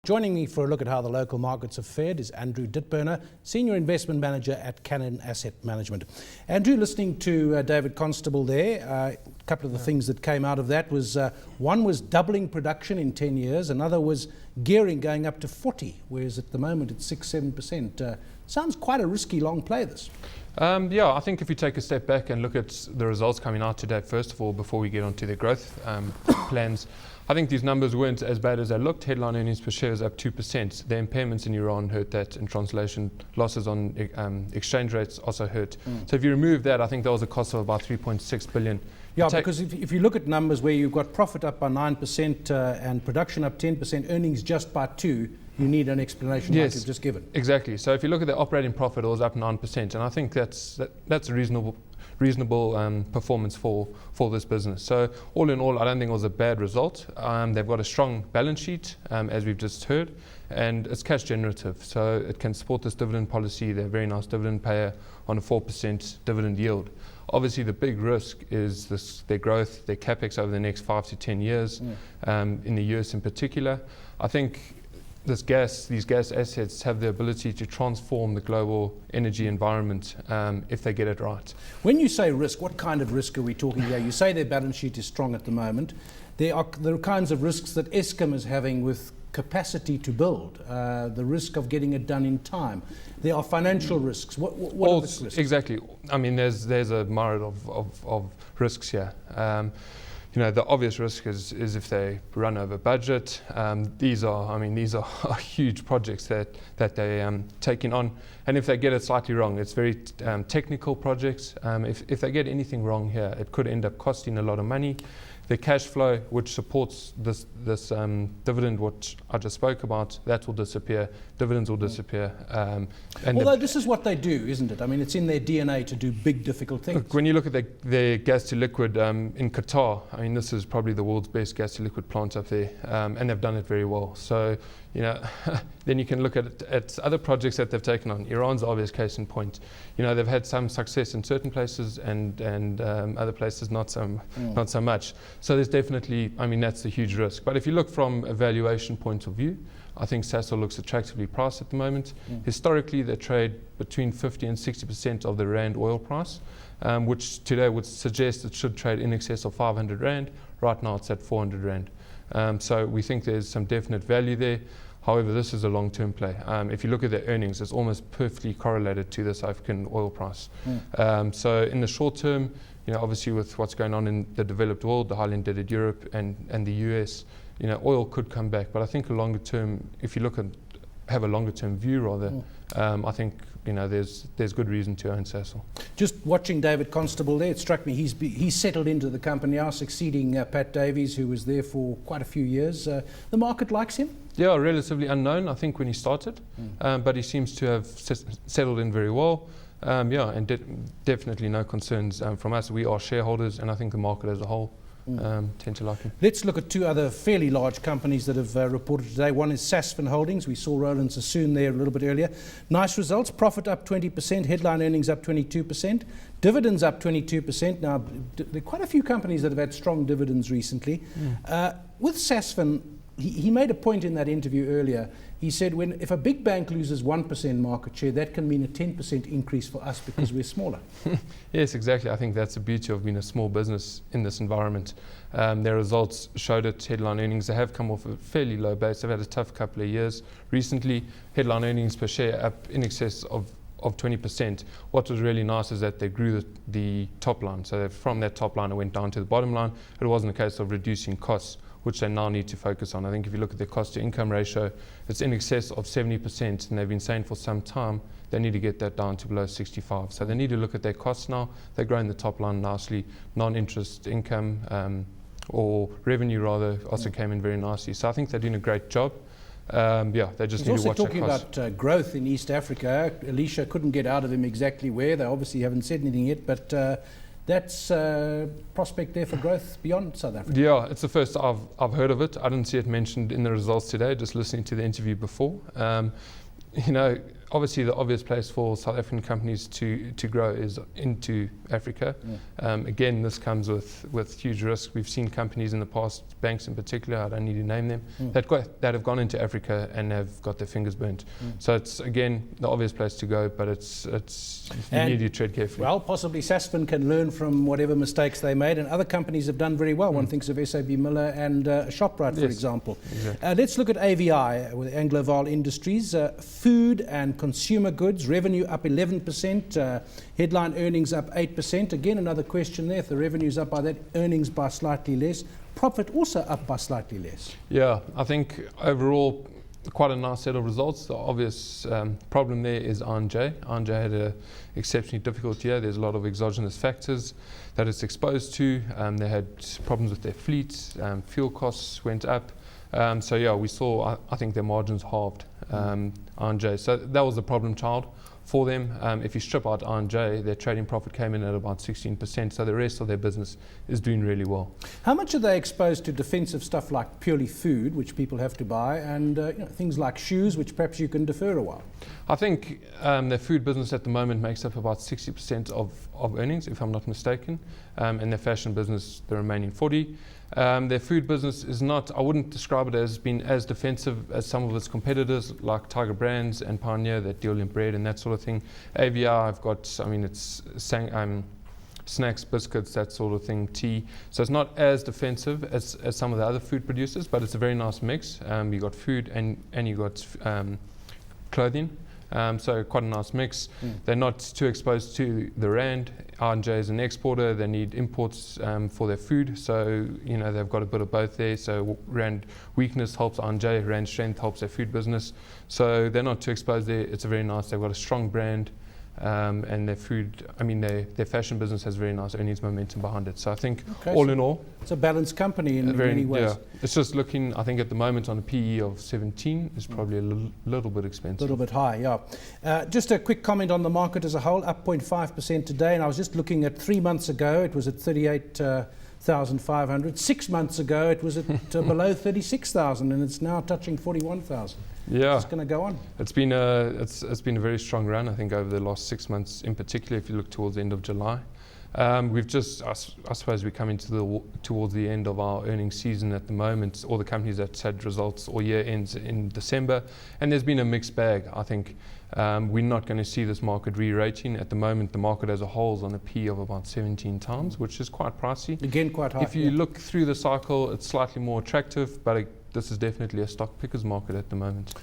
Joining me for a look at how the local markets have fared is Andrew Dittberner, Senior Investment Manager at Cannon Asset Management. Andrew, listening to David Constable there, a couple of the things that came out of that was, one was doubling production in 10 years, another was gearing going up to 40, whereas at the moment it's 6-7%. Sounds quite a risky long play, this. Yeah, I think if you take a step back and look at the results coming out today, first of all, before we get onto their growth plans, I think these numbers weren't as bad as they looked. Headline earnings per share is up 2%. The impairments in Iran hurt that, and translation losses on exchange rates also hurt. So if you remove that, I think there was a cost of about 3.6 billion. Yeah, because if you look at numbers where you've got profit up by 9% and production up 10%, earnings just by 2%, you need an explanation like you've just given. Exactly. So if you look at the operating profit, it was up 9%, and I think that's a reasonable performance for this business. So all in all, I don't think it was a bad result. They've got a strong balance sheet, as we've just heard, and it's cash generative, so it can support this dividend policy. They're a very nice dividend payer on a 4% dividend yield. Obviously, the big risk is their growth, their capex over the next 5 to 10 years, in the US in particular. I think these gas assets have the ability to transform the global energy environment if they get it right. When you say risk, what kind of risk are we talking here? You say their balance sheet is strong at the moment. There are kinds of risks that Eskom is having with capacity to build, the risk of getting it done in time. There are financial risks. What are the risks? Exactly. I mean, there's a myriad of risks here. You know, the obvious risk is if they run over budget. These are huge projects that they're taking on, and if they get it slightly wrong, it's very technical projects. If they get anything wrong here, it could end up costing a lot of money. The cash flow, which supports this dividend, which I just spoke about, that will disappear. Dividends will disappear. Although this is what they do, isn't it? I mean, it's in their DNA to do big, difficult things. Look, when you look at their gas to liquid in Qatar, I mean, this is probably the world's best gas to liquid plant up there, and they've done it very well. So, you know, then you can look at other projects that they've taken on. Iran's the obvious case in point. You know, they've had some success in certain places and other places not so much. So there's definitely, I mean, that's a huge risk. But if you look from a valuation point of view, I think Sasol looks attractively priced at the moment. Historically, they trade between 50 and 60% of the Rand oil price, which today would suggest it should trade in excess of 500 Rand. Right now, it's at 400 Rand. So we think there's some definite value there. However, this is a long-term play. If you look at their earnings, it's almost perfectly correlated to the South African oil price. So in the short term, you know, obviously with what's going on in the developed world, the highly indebted Europe and the US, you know, oil could come back. But I think a longer term, if you have a longer term view rather, I think, you know, there's good reason to own Sasol. Just watching David Constable there, it struck me he's settled into the company now, succeeding Pat Davies, who was there for quite a few years. The market likes him? Yeah, relatively unknown, I think, when he started, but he seems to have settled in very well. Yeah, and definitely no concerns from us. We are shareholders, and I think the market as a whole tend to like him. Let's look at two other fairly large companies that have reported today. One is Sasfin Holdings. We saw Roland Sassoon there a little bit earlier. Nice results. Profit up 20%, headline earnings up 22%, dividends up 22%. Now, there are quite a few companies that have had strong dividends recently. With Sasfin, he made a point in that interview earlier. He said, if a big bank loses 1% market share, that can mean a 10% increase for us because we're smaller. Yes, exactly. I think that's the beauty of being a small business in this environment. Their results showed it. Headline earnings, they have come off a fairly low base. They've had a tough couple of years. Recently, headline earnings per share up in excess of 20%. What was really nice is that they grew the top line. So from that top line, it went down to the bottom line. It wasn't a case of reducing costs, which they now need to focus on. I think if you look at their cost to income ratio, it's in excess of 70%, and they've been saying for some time they need to get that down to below 65. So they need to look at their costs now. They're growing the top line nicely. Non-interest income, or revenue rather, also came in very nicely. So I think they're doing a great job. Yeah, they just need to watch their costs. He's also talking about growth in East Africa. Alicia couldn't get out of him exactly where. They obviously haven't said anything yet, but that's prospect there for growth beyond South Africa. Yeah, it's the first I've heard of it. I didn't see it mentioned in the results today, just listening to the interview before. You know, obviously the obvious place for South African companies to grow is into Africa. Again, this comes with huge risk. We've seen companies in the past, banks in particular, I don't need to name them, that have gone into Africa and have got their fingers burnt. So it's, again, the obvious place to go, but you need to tread carefully. Well, possibly Sasfin can learn from whatever mistakes they made, and other companies have done very well. One thinks of SAB Miller and Shoprite, for example. Exactly. Let's look at AVI with Angloval Industries. Food and consumer goods, revenue up 11%, headline earnings up 8%. Again, another question there. If the revenue's up by that, earnings by slightly less. Profit also up by slightly less. Yeah, I think overall, quite a nice set of results. The obvious problem there is R&J. R&J had an exceptionally difficult year. There's a lot of exogenous factors that it's exposed to. They had problems with their fleet. Fuel costs went up. So yeah, we saw, I think their margins halved, R&J. So that was the problem child for them. If you strip out R&J, their trading profit came in at about 16%, so the rest of their business is doing really well. How much are they exposed to defensive stuff like purely food, which people have to buy, and things like shoes, which perhaps you can defer a while? I think their food business at the moment makes up about 60% of earnings, if I'm not mistaken, and their fashion business, the remaining 40%. Their food business is not, I wouldn't describe it as being as defensive as some of its competitors like Tiger Brands and Pioneer that deal in bread and that sort of thing. AVI, I've got, it's snacks, biscuits, that sort of thing, tea. So it's not as defensive as some of the other food producers, but it's a very nice mix. You got food and you got clothing. So quite a nice mix. They're not too exposed to the rand. R&J is an exporter. They need imports for their food. So they've got a bit of both there. So rand weakness helps R&J. Rand strength helps their food business. So they're not too exposed there. It's a very nice. They've got a strong brand. And their food, their fashion business has very nice earnings momentum behind it. So I think all in all, it's a balanced company in many ways. Yeah, it's just looking, I think at the moment on a PE of 17 is probably a little bit expensive. A little bit high, yeah. Just a quick comment on the market as a whole, up 0.5% today. And I was just looking at 3 months ago, it was at 38,500. 6 months ago, it was at below 36,000, and it's now touching 41,000. Yeah, it's going to go on. It's been a very strong run, I think, over the last 6 months, in particular. If you look towards the end of July, we've just, I suppose, we're coming towards the end of our earnings season at the moment. All the companies that had results or year ends in December, and there's been a mixed bag. I think we're not going to see this market re-rating at the moment. The market as a whole is on a P of about 17 times, which is quite pricey. Again, quite high. If you look through the cycle, it's slightly more attractive, but this is definitely a stock picker's market at the moment.